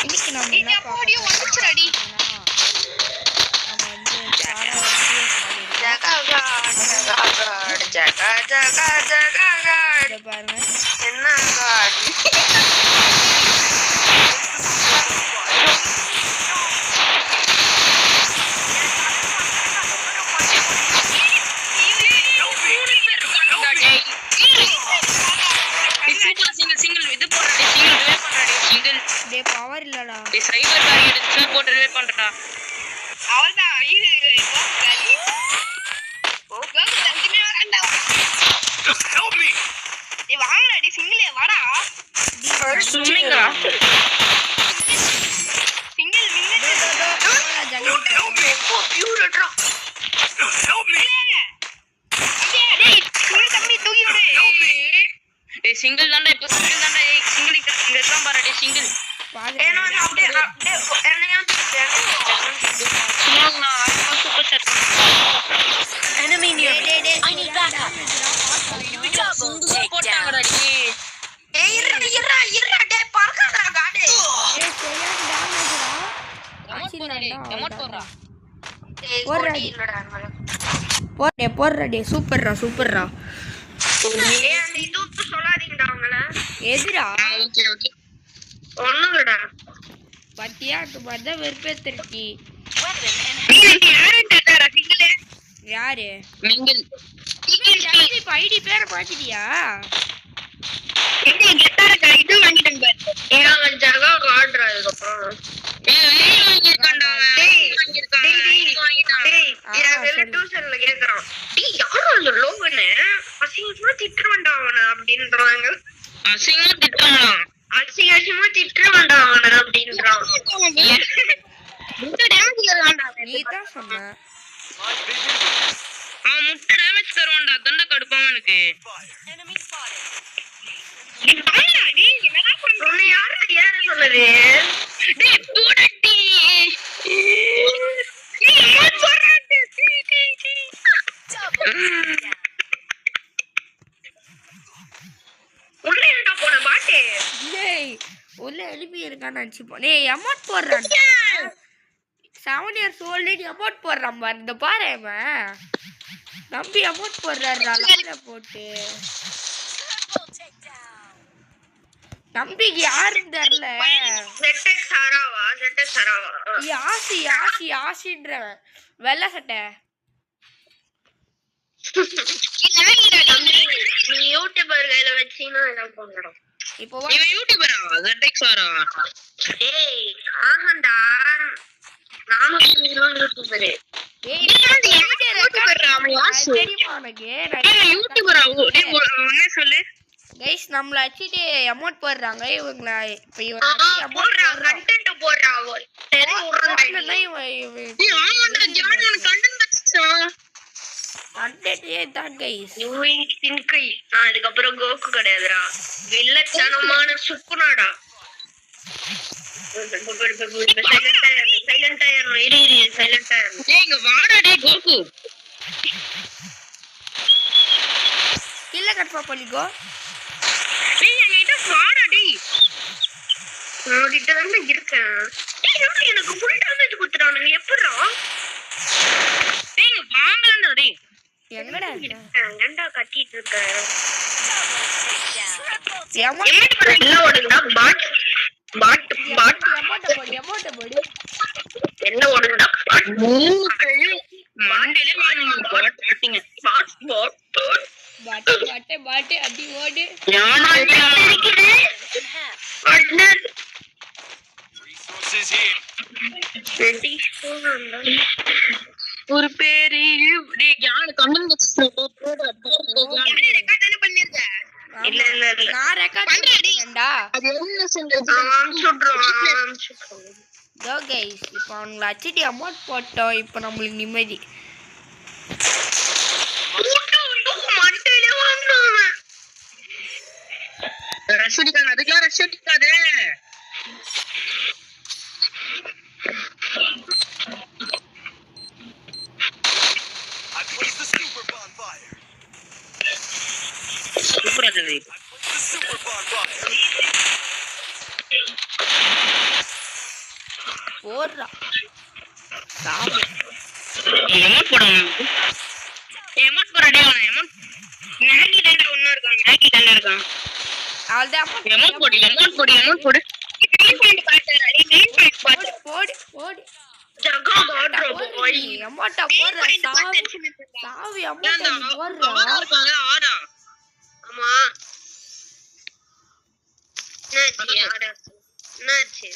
இன்னைக்கு நம்ம என்ன பாடியோ வந்துச்சுடி. நம்ம வந்து பாருங்க என்ன காட் பவர் இல்லடா. சைபர் கார் எடுத்து போட்டு ரிவைவ் பண்றடா. அவள்தான் வாங்கடி சிங்கிளே வாடா. சும்மிங்கடா சிங்கிள் தம்பி தூக்கி விடு. டேய் சிங்கிள் தான்டா இப்போ சிங்கிள் தான்டா. ஏய் சிங்கிள் இங்க இருக்கான் பாரு. டேய் சிங்கிள் ஏன்னா அப்படியே என்னையா சும்மா super shot enemy near I need backup double போட்டாங்கடா. டேய் ஏய் இருடா டேய் பறக்காதடா காடே. ஏய் சரியான டேமேஜ்டா. அமௌண்ட் போடுறா. ஏய் போடுறா. இல்லடா போடுறா டே. சூப்பர்ரா. ஏய் அந்த இது சொல்லாதீங்கடா அவங்கள. எதுடா ஓகே ஓகே ஒண்ணுங்கடா. பத்தியா தான் வெறுப்பேத்திருக்கி. யாருடா சிங்கிளே? யாரு மிங்கிள் இப்ப ஐடி பேரை மாத்திட்டியா? இது கெட்டாரா இது வாங்கிட்டேன் பாரு. ஏய் அவன் ஜகா ஆர்டர் அதுக்கப்புறம் ஏய் வாங்கிருக்கான்டா. டேய் வாங்கிட்டான். டேய் இத டியூஷன்ல கேக்குறான். டேய் யாரோ அந்த லோகனே அசிங்கமா திட்டுறவன்டா அவன அப்படின்றாங்க. அசிங்கமா திட்டானா? அசிங்கமா திட்டுறவன்டா அவன அப்படின்றான். இந்த டேமேஜ் ஏறான்டா. நீ தான் சொன்ன. அவன் முட்டை டேமேஜ் தருவான்டா. தண்டை கடுப்பாம எனக்கு. உன்னை யாரு சொன்னது? டேய் போடட்டி. உள்ள ஏன்டா போன பாட்டே? டேய் உள்ள எழுப்பி இருக்கான்னு நினச்சிப்போம். டேய் அமௌண்ட் போடுறான். 7 years old அமௌண்ட் போடுறான் பாரு. இந்த பாரு அவன் நம்பி அமௌண்ட் போடுறாரு போட்டு. நம்பிக்கு யாருன்னு தெரியல. ஆசின்றவன் வெள்ளை சட்டை. நீ யூடியூபர் கையில வச்சீங்கன்னா எல்லாம் போங்கடா. இப்போ இவன் யூடியூபரா? ZX வரா? ஏய் ஆஹாண்டா நானும் யூடியூபர். ஏய் யூடியூபரா அவன் யாஸ்? தெரியுமா உனக்கு? ஏய் யூடியூபரா? டேய் என்ன சொல்லு? கைஸ் நம்மள அடிச்சிட்டு அமௌண்ட் போடுறாங்க இவங்கள. இப்ப இவன் போடுறா கண்டென்ட் போடுறா. தெரி உறங்கடா. ஏய் ஆமாடா ஜான் கண்டென்ட் வச்சா. கண்டென்ட்டே தான் கைஸ். யூயிங் சின்கை. அதுக்கு அப்புறம் கோக்கு கிடையாதுடா. வில்லத்தனமான சுக்குனாடா. சைலண்ட் ஆயிரணும். டேய் இங்க வாடா டேய் கோகு. இல்ல கட்பா பண்ணிக்கோ. டேய் என்கிட்ட வாடா டேய். நான் கிட்ட தான் இருக்கேன். டேய் எனக்கு ஃபுல் டேமேஜ் குடுத்துறானுங்க. எப்பறா? டேய் வாங்கடா டேய். எங்கடா ஏன்டா கட்டிட்டு இருக்க? அமௌண்ட் ஓடுங்கடா பாட் போடு. என்ன ஓடுங்கடா மண்டேல வாங்க பாட் பாட்டிங்க. பாட்டு அடி ஓடு. யானா இருக்குது பார்ட்னர் resources here. ஒரு பேரு டேய் யான கமெண்ட் போடு. ரெக்கார்ட் தான பண்ணிருக்க? இல்ல நான் ரெக்கார்ட் பண்றேன்டா. அது என்ன செஞ்சது? சொல்றோம். கோ கைஸ் இப்போ அவங்கள அடிச்சிட்டு அமௌண்ட் போட்டோம். இப்போ நம்மளுக்கு நிம்மதி. ரஷடிக்கான அதுக்கெல்லாம் ரஷடிக்காதே. I placed the super bonfire. சூப்பரா இருந்தது. The super bonfire. போடுறா சாவு. எமௌண்ட் போடணும். எமௌண்ட் போடா டேய் அவன் எமௌண்ட். மேகி தாண்டா ஒண்ணா இருக்கான். மேகி தாண்டா இருக்கான். அவள்தான் எமௌண்ட் போடு எமௌண்ட் போடு எமௌண்ட் போடு. மெயின் பாயிண்ட் பாத்து. மெயின் பாயிண்ட் பாத்து. போடு போடு ஜகா பாட்ரா போய் அம்மாட்டா மெயின் போடுற பாயிண்ட் சாவு பாத்து சாவு ஏன்டா அம்மாட்டா போடுறா ஆறா இருக்காங்க ஆறா. ஆமா என்னாச்சு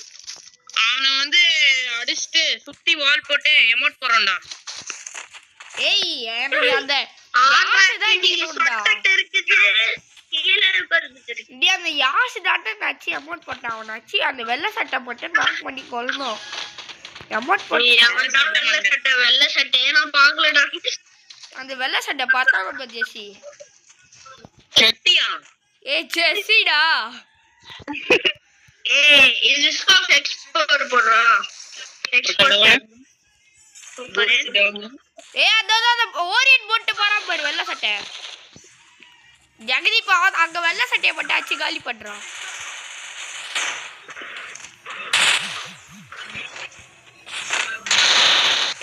அவனை வந்து அடிச்சுட்டு சுத்தி வால் போட்டு எமௌண்ட் போறான்டா. ஏய் எனக்கு அந்த யாஷ் தான் கிலோடா டேய் அந்த யாஷ் தாட்ட நச்சி அமௌண்ட் போட்டான் அவன் நச்சி அந்த வெள்ளை சட்டை போட்டு நாக் பண்ணி கொல்லணும் அமௌண்ட் போட்டு வெள்ளை சட்டையே நான் பாக்கலடா அந்த வெள்ளை சட்டை பார்த்தாங்க ஜெசி செட்டியா ஏய் ஜெசிடா ஏய் இன்ஸ்டாக் எக்ஸ்போர்ட் போடுறா எக்ஸ்போர்ட் ஏய் அதோ அந்த ஓரியன் போட்டு போறான் பாரு வெள்ளை சட்டை ஜெகதீப் அங்க வெள்ளை சட்டையை போட்டு அச்சு காலி பண்றான்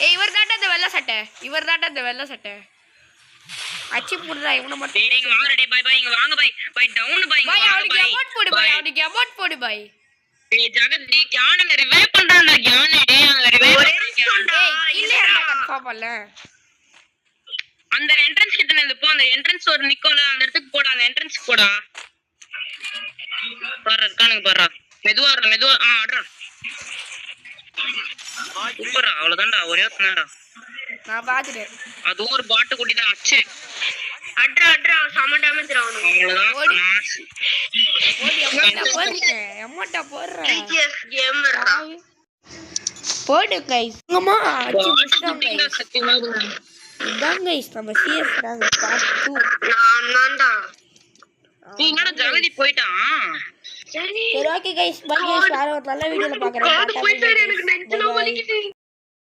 ஏய் இவர் தாட்ட அந்த வெள்ளை சட்டை அச்சி புடுறா இவனை மட்டும் டேய் இங்க வாங்க டேய் பை பை இங்க வாங்க பை பை டவுன் பை பாய் அவனுக்கு அமௌண்ட் போடு பாய் டேய் ஜகத் டேய் ஞானங்க ரிவைவ் பண்றான்டா ஞானே டேய் அந்த ரிவைவ் ஏய் இல்ல கன்ஃபார்ம் பண்ணல அந்த என்ட்ரன்ஸ் கிட்ட நின்னு போ அந்த என்ட்ரன்ஸ் ஒரு நிக்கோல அந்த இடத்துக்கு போடா அந்த என்ட்ரன்ஸ் போடா பாரு இருக்கானுங்க பாரு மெதுவா ஆடுறா சூப்பரா அவ்வளவுதான்டா ஒரே ஒருத்தனாடா நான் பாத்துட்டேன் அது ஒரு பாட்டு குட்டி தான் அச்சு அட்ரா சம டேமேஜ் ராவணும் அவ்வளவுதான் ஓடி அமௌண்ட்டா போடுறேன் டிஜிஎஸ் கேமர் போடு கைஸ் அம்மா அச்சி புடிச்சாங்க குட்டிங்க சத்தியமா இதான் கைஸ் நம்ம சிஎஸ் ராங்க பார்ட் 2 நான்டா நீ என்னடா ஜகதி போய்ட்டான் சரி சரி ஓகே கைஸ் பை கைஸ் வேற ஒரு நல்ல வீடியோல பார்க்கறேன் போயிட்டு எனக்கு நெஞ்செல்லாம் வலிக்குது